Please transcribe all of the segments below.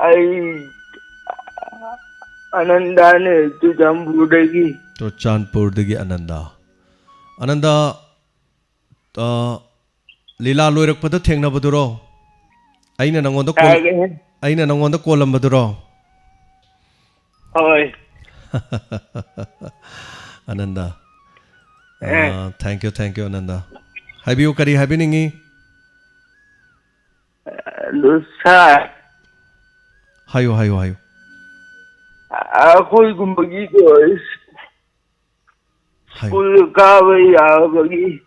I Anandane to Jambudagi. To Chanpurdagi Ananda. Ananda Lila Lurik Pada Tengna Baduro. Aina Nangon the Kolam Baduro. Hi. Ananda. Thank you, Ananda. Have you Kari happening? Lusa. Hayo. Ako kumbagi ko school kaway bagi.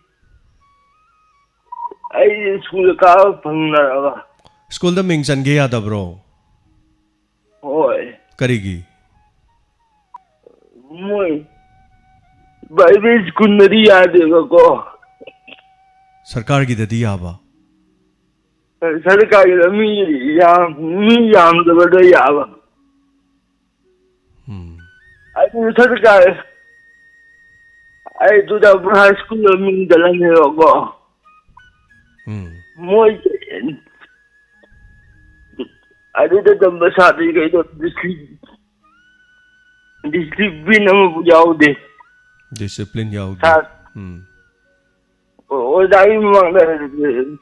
Ay school ka pangnarawa. School da mingsan gaya da bro. Hoy. Karigi. Moy. Baby school na diya ko. Sarkar ki da diya ba. Sarkar ki mi yam da bada yaba. I sarkar. I do the high school min dalan ko. Moy. I did the ambassador kayo discipline mo yaude. Discipline yaude. O dahil mga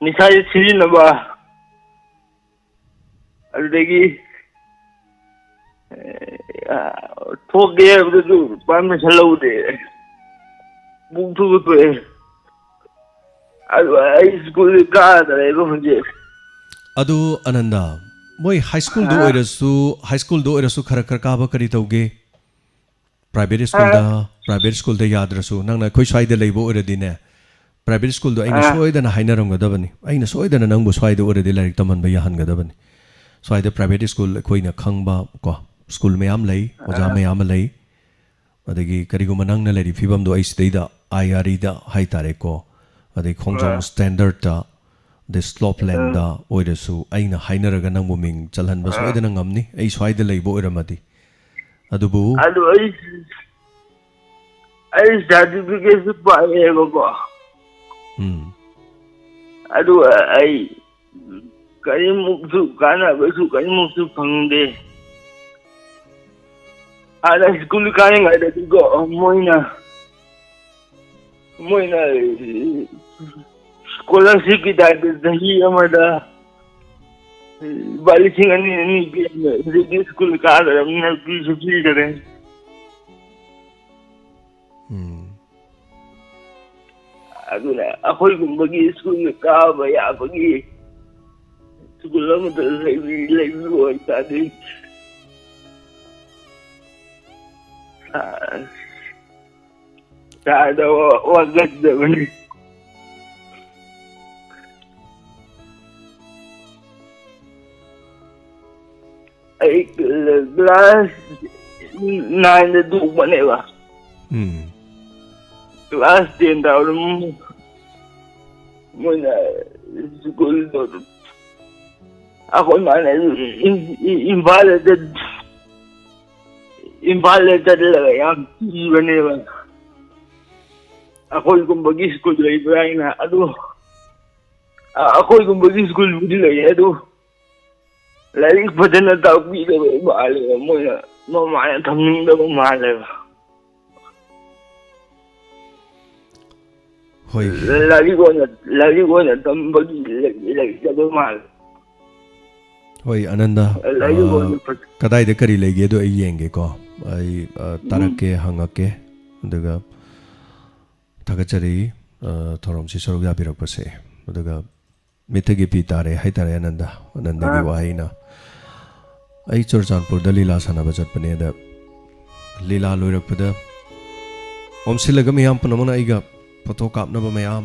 nisay sili na ba? Already talk there with the pan hello there. Move to the I school card I go Adu Ananda, boy high school do erasu khara kaba kari tauge. Private school da yadrasu nang na khoi swai da leibo oradine. Private school do aina soidana hainaram gadabani. Aina soidana nangbu swai da oradi larik taman ba yahan gadabani. Swai da private school khoina khangba ko school mayam lei, oja mayam lei. Adagi kariguma nang na leri fibam do ais da IRE da haitare ko. Adagi khongjong standard da the slope land da oirasu aina hainaraga nang buming chalhan ba soidana ngamni ai swaida leibo oramadi adubu ai certificate pa ko adu ai kari muksu kana basu kari muksu phangde ada school kaya ngai da ko moina scholarship ki dahi amada bali singa ni ki school ka na ki subsidy kare aduna akoi gumbagi school ka ba ya bagi school mo da lai wo ta de ta da wa gadda bani class 9 da duk bane ba class 10 da mun school do ako na invalid talaga yan bane ba ako kung bagi school lai na ado ako kung bagi school budi lai ado Lagi pada na tahu kita balik, mau mana tamping dah mau mana. Hoi. Lagi gua na tamping lagi jadi mal. Hoi Ananda. Lagi gua na. Kadai de kari lagi do iyenge ko. Ai tarake hangake. Daga tagachari thorom si sorog yabirak pase. Daga mitagi pitare haitare Ananda gi wahina. Ai Churchanpur da lila sana bajat pane da lila loirak pada omsilaga mayam panamana aiga photo kapna ba mayam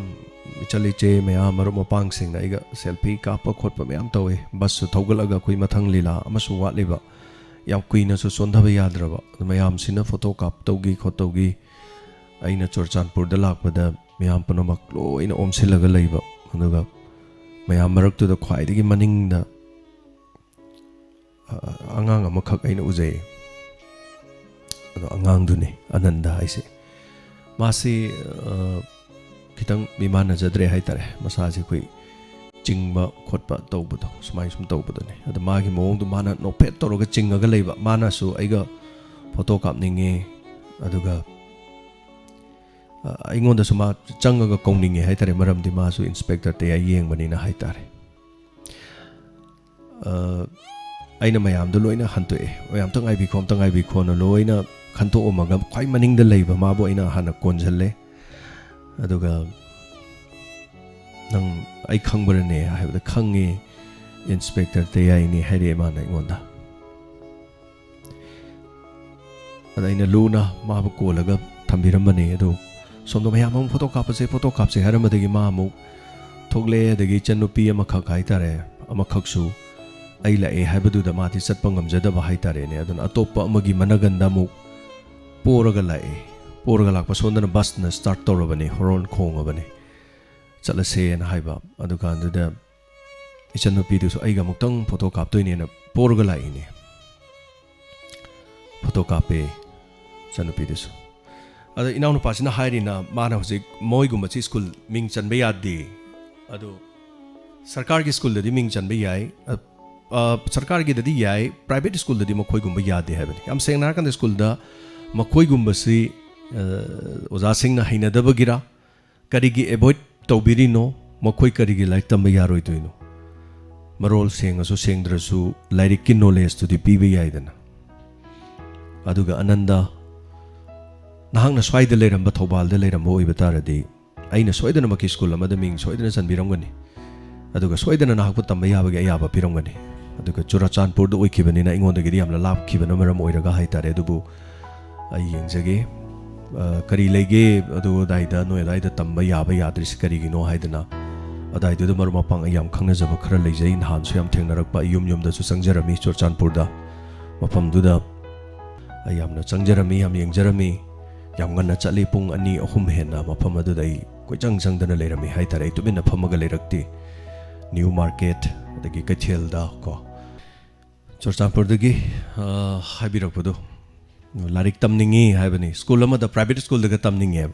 michali che mayam maru mapang sing na aiga selfie kapa khotpa mayam tawe bus su thogalaga koi mathang lila amasu watliba yam kuina su sondhaba yadraba mayam sina photo kap tawgi khotawgi aina Churchanpur da lakpada mayam panamak loina omsilaga leiba aduga mayam maraktu da khwaidagi maning da angang amakak aina uzay ado angang dune Ananda aise masi kitang mimana jadre haitare masasi koi chingba khotpa tawbudo sumai sum tawbudani ada magi mawongdu mana nopet toroga chingaga leiba mana su aiga photo kapninge aduga aingonda suma changaga kongninge haitare maramdi masu inspector te yengmani na haitare aina mayamdu loina hantoe mayam tangai bi khom tangai bi khono loina khanto omaga khwai maningda leiba mabo aina hana konjalle aduga nang ai khangbarane haibda khangi inspector te yaini haire mana ingonda ada ina luna mabu kolaga thambirambani adu somdo mayam photo kapse haramadagi mamu thogle adagi channupi amakhak haitare amakhaksu ai la e haibadu da mati satpa ngamjada ba haitare ne adun atoppa amagi managanda mu poraga lakpa sondana bus na start torabani horon khongabani chalase na haiba adu kandu da ichannupi du so aiga muktang photo kaptoine na poraga lai ne photo kape channupi du so ada inaunu pasina hairina mana hojik moi gumba chi school ming chanbe yadde adu sarkar ki school dadi ming chanbe yai sarkar ki dadi yai private school dadi makhoi gumba yadde habani am sengna kan school da makhoi gumba si oza sing na haina daba gira kari gi avoid tawbiri no makhoi kari gi like tamba yaroi tuino marol senga so sengdrasu like ki knowledge to the pb yaidana aduga ananda nahangna swaida leiramba thobalda leiramba oiba taradi aina soidana maki school amada ming soidana sanbiramgani aduga soidana nahakpu tamba yabagi ayaba piramgani aduga Churachandpur da oikibani na ingonda gidi yamla lap kibana maram oiraga haitare adubu ai yengjage kari lege adu daida no daida tamba yaba yadris kari gino haidana adaida da marma pang ayam khangna jaba khara leijai nhan so yam thengnarakpa yum da su sangjarami Churachandpur da mapam duda ayamna changjarami yam yengjarami yam ngana chali pung ani ahum hena mafam adu dai koi chang dana leirami haitare tubina phamaga leirakti new market adagi kathel da ko Churachandpur dagi habirakpudu larik tamningi haibani school ama da private school daga tamningi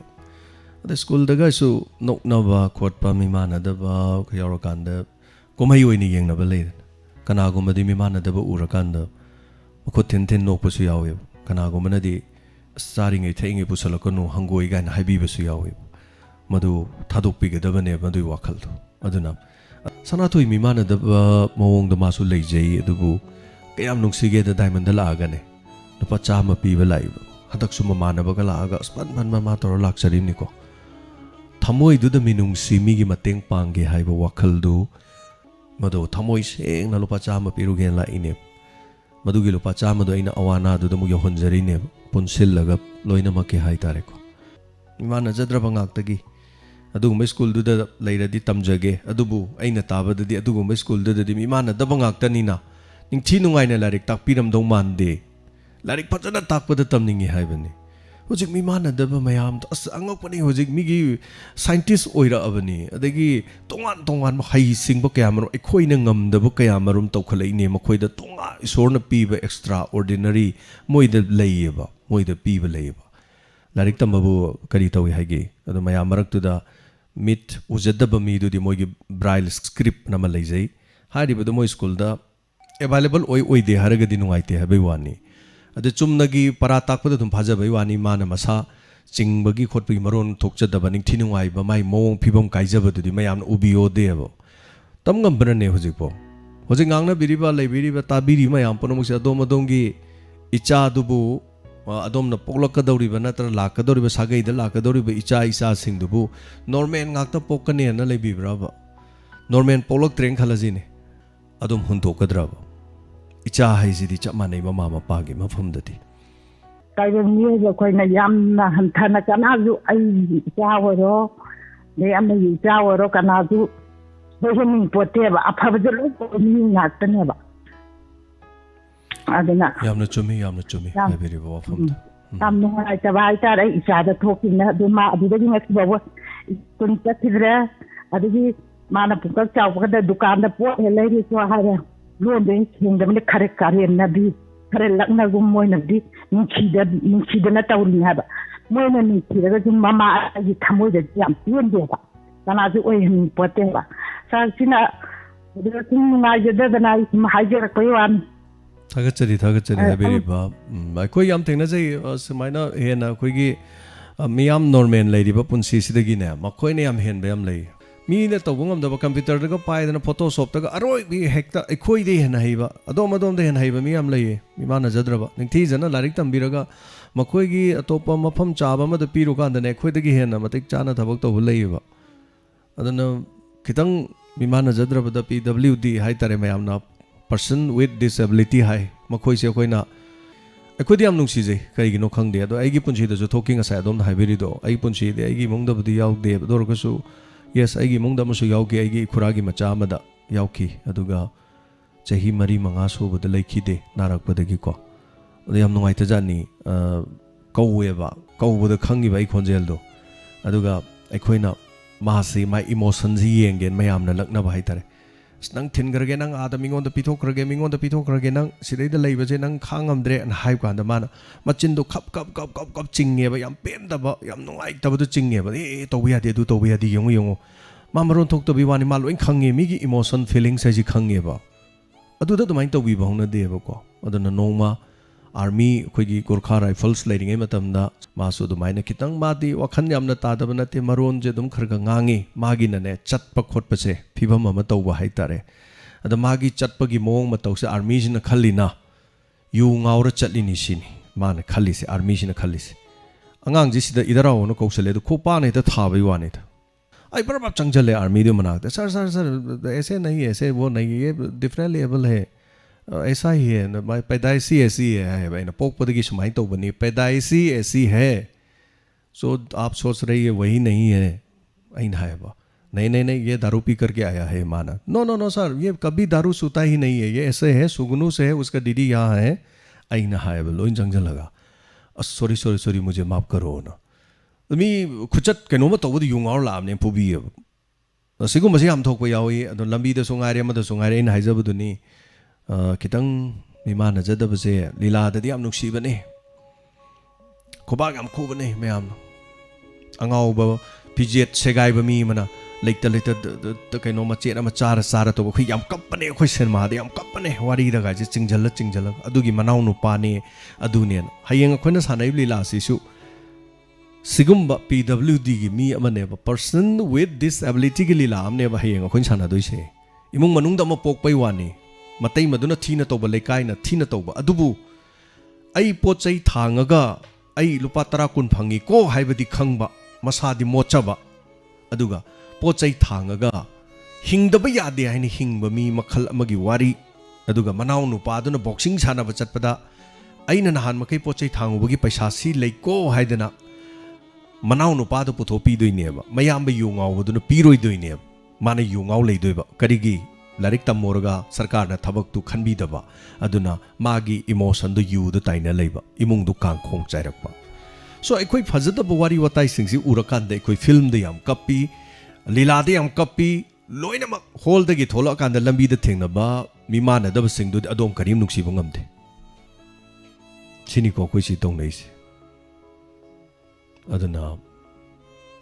ada school daga su noknaba khotpa mimana da ba yarakanda komai oini yengna ba leir kana gumadi mimana da ba urakanda makho ten nokpu su yawe kana gumana di saringai thaingai pusalakanu hangoi gaina haibibasu yawi madu thadokpigedabane madu wakhaldo aduna sanatoi mimana da mawong da masu leijai adubu kayam nungsige da diamond da laagane lupa chama piba laiba hadaksu mamana baga laaga span mama tor laksarim niko thamoi du da minungsi migi mateng pangge haiba wakhaldu madu thamoi seng na lupa chama pirugen la ine madugi lupa chama do ina awana du da mu yohonjari ne punsillaga loina make haitare ko imana jadraba ngaktagi adugumba school du da leiradi tamjage adubu aina tabadadi adugumba school du da imana daba ngaktani na ningthi nungaina larik takpiram dong mande larik phajana takpada tamningi haibani hojik mimana daba mayam as angokpani hojik migi scientist oira abani adagi tongan hai singba kayamarum ekhoina ngamdaba kayamarum tawkhalaine makhoida tonga isorna piba extraordinary moida leiba moida piba leiba larik tambabu kari tawi haige adu mayam maraktuda mit ujadaba mi du di moigi braille script nama leijai hariba do moi school da available oi de haragadi nungaite habai wani adu chumnagi para takpada dum phajabai wani mana masa chingbagi khotpagi maron thokjadaba ning thinungai ba mai mowong phibam kaijaba du di mayam ubiyo debo tamgam brane hojikpo hojik ngangna biriba leibiriba tabiri mayam ponomuksi adom adongi icha dubu adom na poklakadoriba natra lakadoriba sagai da lakadoriba icha singdubu norman ngakta pokkane na leibibraba norman polak treng khalajine adom huntokadraba icha haisidi chamanai mama mapagi mafamdadi kaibenye jo koina yamna hanthana kanaju ai chawaro le amai chawaro kanaju bohemin poteba aphabjalo ni ngaktaneba adena yamna chumi habiri ba famda tamno ai tabai tare isada thokina duma adudagi ngasbawa kun chathidra adigi mana pukal chawkada dukan da pot helai so hara londe hingdamne khare kare nabi khare lakna gum moy nabi ninchida na tawni haba moy na ninchida ga mama ai thamoi da jam piende ba kana ju oi hin pote ba ꯆꯥꯛꯁꯤꯅ ꯁꯨꯝ ꯅꯨꯡꯉꯥꯏꯖꯗꯗꯅ ꯑꯩ ꯁꯨꯝ ꯍꯥꯏꯖꯔꯛꯄꯩ ꯋꯥꯅꯤ ꯊꯥꯒꯠꯆꯔꯤ ꯍꯥꯏꯕꯤꯔꯤꯕ ꯑꯩꯈꯣꯏ ꯌꯥꯝ ꯊꯦꯡꯅꯖꯩ ꯁꯨꯃꯥꯏꯅ ꯍꯦꯟꯅ ꯑꯩꯈꯣꯏꯒꯤ ꯃꯤꯌꯥꯝ ꯅꯣꯔꯃꯦꯜ ꯂꯩꯔꯤꯕ ꯄꯨꯟꯁꯤꯁꯤꯗꯒꯤꯅꯦ ꯃꯈꯣꯏꯅ ꯌꯥꯝ ꯍꯦꯟꯕ ꯌꯥꯝ ꯂꯩ ꯃꯤꯅ ꯇꯧꯕ ꯉꯝꯗꯕ ꯀꯝꯄ꯭ꯌꯨꯇꯔꯗꯒ ꯄꯥꯏꯗꯅ ꯐꯣꯇꯣꯁꯣꯞꯇꯒ ꯑꯔꯣꯏꯕꯤ ꯍꯦꯛꯇ ꯑꯩꯈꯣꯏꯗꯩ ꯍꯦꯟꯅ ꯍꯩꯕ ꯑꯗꯣꯝꯗ ꯍꯦꯟꯅ ꯍꯩꯕ ꯃꯤ ꯌꯥꯝ ꯂꯩꯌꯦ ꯃꯤꯃꯥꯟꯅꯖꯗ꯭ꯔꯕ ꯅꯤꯡꯊꯤꯖꯅ ꯂꯥꯏꯔꯤꯛ ꯇꯝꯕꯤꯔꯒ ꯃꯈꯣꯏꯒꯤ ꯑꯇꯣꯞꯄ ꯃꯐꯝ ꯆꯥꯕ ꯑꯃꯗ ꯄꯤꯔꯨꯀꯥꯟꯗꯅꯦ ꯑꯩꯈꯣꯏꯗꯒꯤ ꯍꯦꯟꯅ ꯃꯇꯤꯛ ꯆꯥꯅ ꯊꯕꯛ ꯇꯧꯕ ꯂꯩꯌꯦꯕ ꯑꯗꯨꯅ ꯈꯤꯇꯪ ꯃꯤꯃꯥꯟꯅꯖꯗ꯭ꯔꯕꯗ PWD ꯍꯥꯏꯇꯥꯔꯦ ꯃꯌꯥꯝꯅ ꯄꯔꯁꯟ ꯋꯤꯠ ꯗꯤꯁꯑꯦꯕꯤꯂꯤꯇꯤ ꯍꯥꯏ ꯃꯈꯣꯏꯁꯦ ꯑꯩꯈꯣꯏꯗꯤ ꯌꯥꯝ ꯅꯨꯡꯁꯤꯖꯩ ꯀꯔꯤꯒꯤꯅꯣ ꯈꯪꯗꯦ ꯑꯗꯣ ꯑꯩꯒꯤ ꯄꯨꯟꯁꯤꯗꯁꯨ ꯊꯣꯛꯈꯤ ꯉꯁꯥꯏ ꯑꯗꯣꯝꯅ ꯍꯥꯏꯕꯤꯔꯤꯗꯣ ꯑꯩꯒꯤ ꯄꯨꯟꯁꯤꯗꯤ ꯑꯩꯒꯤ ꯏꯃꯨꯡꯗꯕꯨꯗꯤ ꯌꯥꯎꯗꯦ ꯑꯗꯨ ꯑꯣꯏꯔꯒꯁꯨ ꯌꯦꯁ ꯑꯩꯒꯤ ꯏꯃꯨꯡꯗ ꯑꯃꯁꯨ ꯌꯥꯎꯈꯤ ꯑꯩꯒꯤ ꯏꯈꯨꯔꯥꯒꯤ ꯃꯆꯥ ꯑꯃꯗ ꯌꯥꯎꯈꯤ ꯑꯗꯨꯒ ꯆꯍꯤ 4-5 ꯁꯨꯕꯗ ꯂꯩꯈꯤꯗꯦ ꯅꯥꯔꯛꯄꯗꯒꯤꯀꯣ ꯑꯗꯣ ꯌꯥꯝ ꯅꯨꯡꯉꯥꯏꯇꯖꯥꯠꯅꯤ ꯀꯧꯕꯗ ꯈꯪꯉꯤꯕ ꯑꯩ ꯈꯣꯟꯖꯦꯜꯗꯣ ꯑꯗꯨꯒ ꯑꯩꯈꯣꯏꯅ ꯃꯥꯁꯤ ꯃꯥꯏ ꯏꯃꯣꯁꯟꯁꯤ ꯌꯦꯡꯒꯦꯅ ꯃꯌꯥꯝꯅ ꯂꯛꯅꯕ ꯍꯥꯏꯇꯥꯔꯦ ꯅꯪ ꯊꯤꯟꯈ꯭ꯔꯒꯦ ꯅꯪ ꯑꯥꯗ ꯃꯤꯉꯣꯟꯗ ꯄꯤꯊꯣꯛꯈ꯭ꯔꯒꯦ ꯅꯪ ꯁꯤꯗꯩꯗ ꯂꯩꯕꯁꯦ ꯅꯪ ꯈꯥꯡꯉꯝꯗ꯭ꯔꯦ ꯑꯅ ꯍꯥꯏꯕ ꯀꯥꯟꯗ ꯃꯥꯅ ꯃꯆꯤꯟꯗꯣ ꯀꯞ ꯆꯤꯡꯉꯦꯕ ꯌꯥꯝ ꯄꯦꯟꯗꯕ ꯌꯥꯝ ꯅꯨꯡꯉꯥꯏꯇꯕꯗꯣ ꯆꯤꯡꯉꯦꯕ ꯇꯧꯕ ꯌꯥꯗꯦ ꯑꯗꯨ ꯇꯧꯕ ꯌꯥꯗꯦ ꯌꯦꯡꯉꯨ ꯃꯥ ꯃꯔꯣꯟ ꯊꯣꯛꯇꯕꯤ ꯋꯥꯅꯤ ꯃꯥ ꯂꯣꯏ ꯈꯪꯉꯦ ꯃꯤꯒꯤ ꯏꯃꯣꯁꯟ ꯐꯤꯂꯤꯡꯁ ꯍꯥꯏꯁꯤ ꯈꯪꯉꯦꯕ ꯑꯗꯨꯗ ꯑꯗꯨꯃꯥꯏꯅ ꯇꯧꯕꯤꯕ ꯍꯧꯅꯗꯦꯕꯀꯣ ꯑꯗꯨꯅ ꯅꯣꯡꯃ ꯑꯥꯔꯃꯤ ꯑꯩꯈꯣꯏꯒꯤ ꯒꯣꯔꯈꯥ ꯔꯥꯏꯐꯜꯁ ꯂꯩꯔꯤꯉꯩ ꯃꯇꯝꯗ ꯃꯥꯁꯨ ꯑꯗꯨꯃꯥꯏꯅ ꯈꯤꯇꯪ ꯃꯥꯗꯤ ꯋꯥꯈꯜ ꯌꯥꯝꯅ ꯇꯥꯗꯕ ꯅꯠꯇꯦ ꯃꯔꯣꯟꯁꯦ ꯑꯗꯨꯝ ꯈꯔ ꯉꯥꯡꯉꯤ ꯃꯥꯒꯤꯅꯅꯦ ꯆꯠꯄ ꯈꯣꯠꯄꯁꯦ ꯐꯤꯕꯝ ꯑꯃ ꯇꯧꯕ ꯍꯥꯏꯇꯥꯔꯦ ꯑꯗ ꯃꯥꯒꯤ ꯆꯠꯄꯒꯤ ꯃꯑꯣꯡ ꯃꯇꯧꯁꯦ ꯑꯥꯔꯃꯤꯁꯤꯅ ꯈꯜꯂꯤꯅ ꯌꯨ ꯉꯥꯎꯔ ꯆꯠꯂꯤꯅꯤ ꯁꯤꯅꯤ ꯃꯥꯅ ꯈꯜꯂꯤꯁꯦ ꯑꯥꯔꯃꯤꯁꯤꯅ ꯈꯜꯂꯤꯁे ꯑꯉꯥꯡꯁꯤ ꯁꯤꯗ ꯏꯗꯔꯥꯎꯅ ꯀꯧꯁꯜꯂꯦ ꯑꯗꯨ ꯈꯣꯡꯄꯥꯛꯅ ꯍꯦꯛꯇ ꯊꯥꯕꯩ ꯋꯥꯅꯤꯗ ꯑꯩ बराबर चंचले आर्मी दे मनाते सर ऐसे नहीं ऐसे वो नहीं ये डिफरेंट लेवल है ऐसा ही है भाई पैदाइशी ऐसी है भाई ना पोकपदगी सुमाई तो बनी पैदाइशी ऐसी है सो आप सोच रही है वही नहीं है ऐना है वो नहीं ये दारू पी करके आया है माना नो सर ये कभी दारू सूता ही नहीं है ये ऐसे है सुगनू से है उसका दीदी यहाँ है ऐना है वो लोइन जंगल लगा सॉरी मुझे माफ़ करो ना मी खुचत कनोम तौबद युंगार लाबने पुबीब सिगुमसे याम थोकप यावी अदो लंबीदसु ngaire अमदसु ngaire इन हाइजबदुनी खितंग मिमानजदबसे लीलाददि याम नुक्सीबने खोबाग याम खोबने मयाम अंगाउब पिजेट सेगाइब मी मना लेता कनो मचेत अमा चारा तो खै याम कप्पने खै सिनेमादे याम कप्पने वारी दगा जे चिंजल अदुगी मनाउ नुपाने अदुने हयेंग खैना सानाइब लीला सिसु सिगुम्बा PWD की मी अमनेब पर्सन विथ डिसएबिलिटी की लीला अमनेब हयेंग अखोइन सानादोइसे इमुंग मनुंगदा अमा पोकपै वानी मतै मदुना थीना तौबा लेकाइना थीना तौबा अदुबु ऐ पोचै थांगगा ऐ लुपा 10 कुन फंगी को हाइबदि खंगबा मसादि मोचबा अदुगा पोचै थांगगा हिंगदबा यादे हाइनि हिंगबा मी मखल अमगी वारी अदुगा मनाउ नुपादुना बॉक्सिंग सानाबा चटपदा ऐना नहान मकै पोचै थांगुबगी पैसा सी लैको हाइदना मनाउ नुपादो पुथोपीदोइनेबा मयाम युंगावदुना पीरोइदोइनेबा माने युंगाव लेदोइबा करिगी लारिक तमोरगा सरकारना थबकतु खनबीदबा अदुना मागी इमोशन दो युदो ताइना लेबा इमुंगदु कांखोंग चाइरकपा सो अखोइ फजदब वारी वताइ सिंगसि उरकांदे अखोइ फिल्म दे याम कप्पी लीलादे याम कप्पी लोइनमक होल दगी थोलकांदे लंबीदे थेंगनबा मिमानदब सिंगदु अदोम करीम नुक्सिबो ngamde सिनिको अखोइ सि तौनैसे अदुना